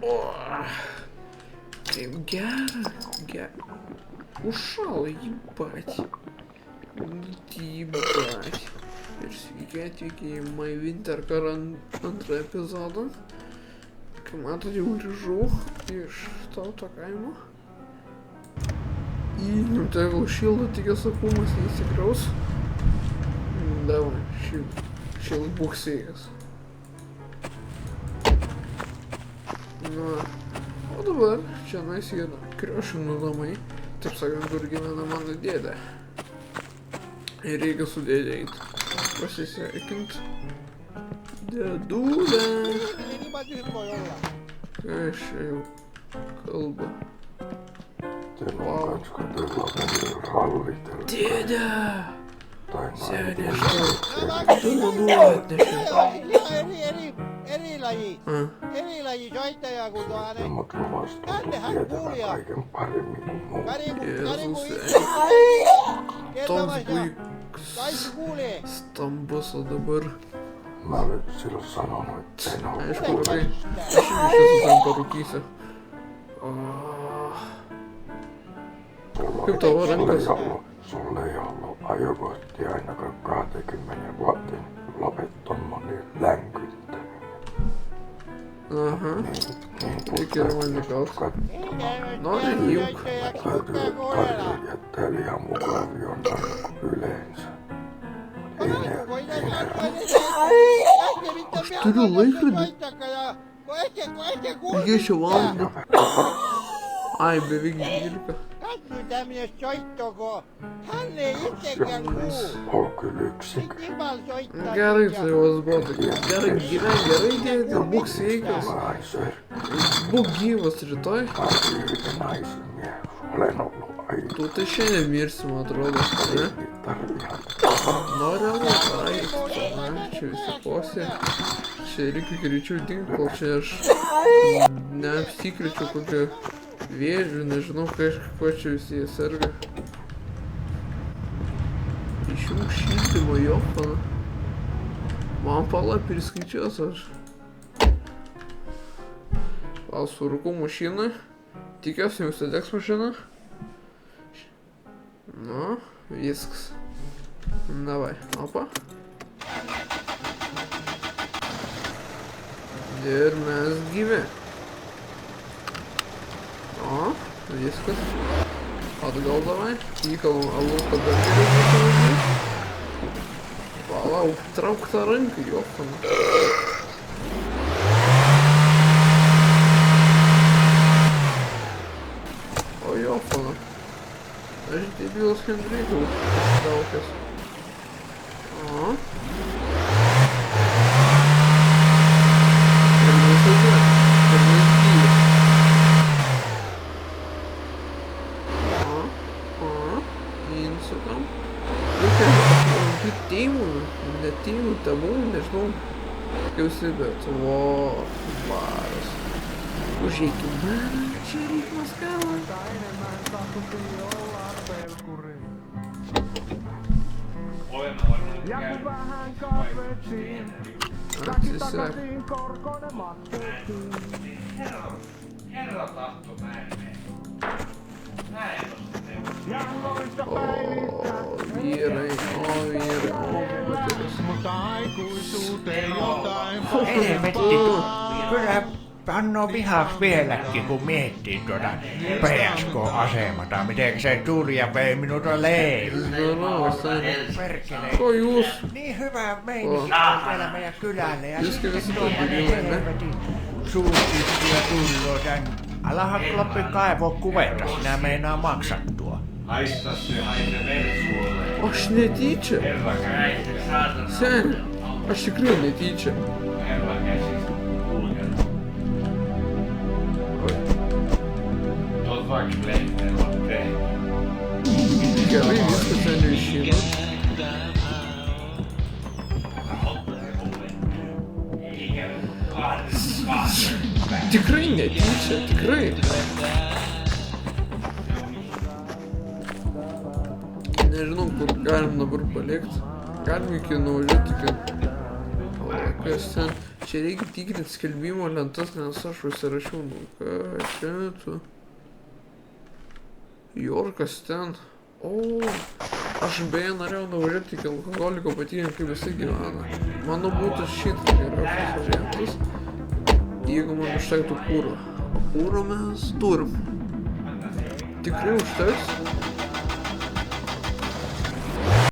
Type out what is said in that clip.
O, kaip gera. Užšalo, jibать. Jibать. Ir sveiki atvykę į My Winter Car antrą epizodą. Kaip matot, jau grįžau iš tauto kaimo. Tegul šildo, tikės akumas neįsikraus. Davai, šild būk sveikas. Na, o dabar čia yra Kriošinų namai, taip sakant, kur gyvena mano dėdė. Ir reikia su dėdė eiti, pasisveikint. Dėdulė. Ką aš čia jau kalba? Vau. Dėdė! Sėdė aš tau. Tu manu atnešiu. Eri soittaja kuin tännehän kuulija. Toks puikus stambus, o dabar... Mä olen silloin sanonut, että en ole. Aišku, labai. Aš irgi su tam parūkysiu. Kaip tavo rankas? Sulle ei ollut ajokorttia ainakaan 20 vuoteen. Lopet tommonen länkyttäminen. Aha. Eikä ruvennut kautta. No niin, hiuk. Täytyy jättää liian mukavia yleensä. Aš turiu laikrodį. Ilgiai šią valandą. Ai, beveik 12. Täytyy tämmönen soitto, kun hän ei itsekään kuulu. On kyllä yksi. Imal soittaa. Gerai, tai vas brotai. Gerai, gyven, gerai dėdė, būk sveikas. Būk gyvas rytoj. Tu tai šiandien mirsi, man atrodo, ne? Noriu labai, čia visi posė. Čia reikia greičiau dingt, kol čia aš neapsikričiau kokio vėžių, nežinau, kažko čia visi jie serga. Išjung šildymo jopaną. Man pala priskaičiuos aš. Gal surūkau mašiną. Tikiuosi, jums adegs mašina. Nu, viskas. Davai, opa. Ir mes gyvi. O, viskas. Atgal davai. Įkalam alus padargėlį. Palauk, trauk tą ranką, jopana. O jopana. Aš debilas Henrikau daukęs. O. Ir visada. Ir nesgyvi. O. Insukam. Reikia teimų, neteimų, temų, nežinau. Kaip visi, bet o. Varas. Užeikim. Čia reik maskalą. Ja kun vähän kasvettiin, takin takasin korkonen mattettiin. Herra tahto, mä en mene. Mä en oo sitten. Ja noista päivistä Viirein, mutta aikuisuuteen jotain Helvetti, kyllä pannoo vihaksi vieläkin, kun miettii tuota PSK-asemaa tai miten se tuli ja vei minulta leivän. Perkele. Kojuus. Niin hyvä meininki on vielä meidän kylälle ja sitten tuommoinen helvetin suustistyä tulloo tän. Alahan kloppi kaivoo kuvetta, sinä meinaa maksattua. Haista se haise versuolle. Aš netyčia. Herra käsi, saatana. Seni, aš tikrai netyčia. Herra käsi, kulkenut. Tuot vaikka lehteen on tehty. Gerai, viskas ten išeina. Tikrai netyčia, tikrai. Nežinau, kur galim dabar palikti. Galim iki nuvažiuoti, kad... Kas ten? Čia reikia tikrinti skelbimo lentas, nes aš užsirašiau, nu ką čia tu. Jorkas ten. O, aš beje norėjau nuvažiuoti iki alkoholiko patikrinti, kaip jisai gyvena. Mano būtų šitą geriausias variantas, jeigu man užtektų kūro. O kūro mes turim. Tikrai užteks.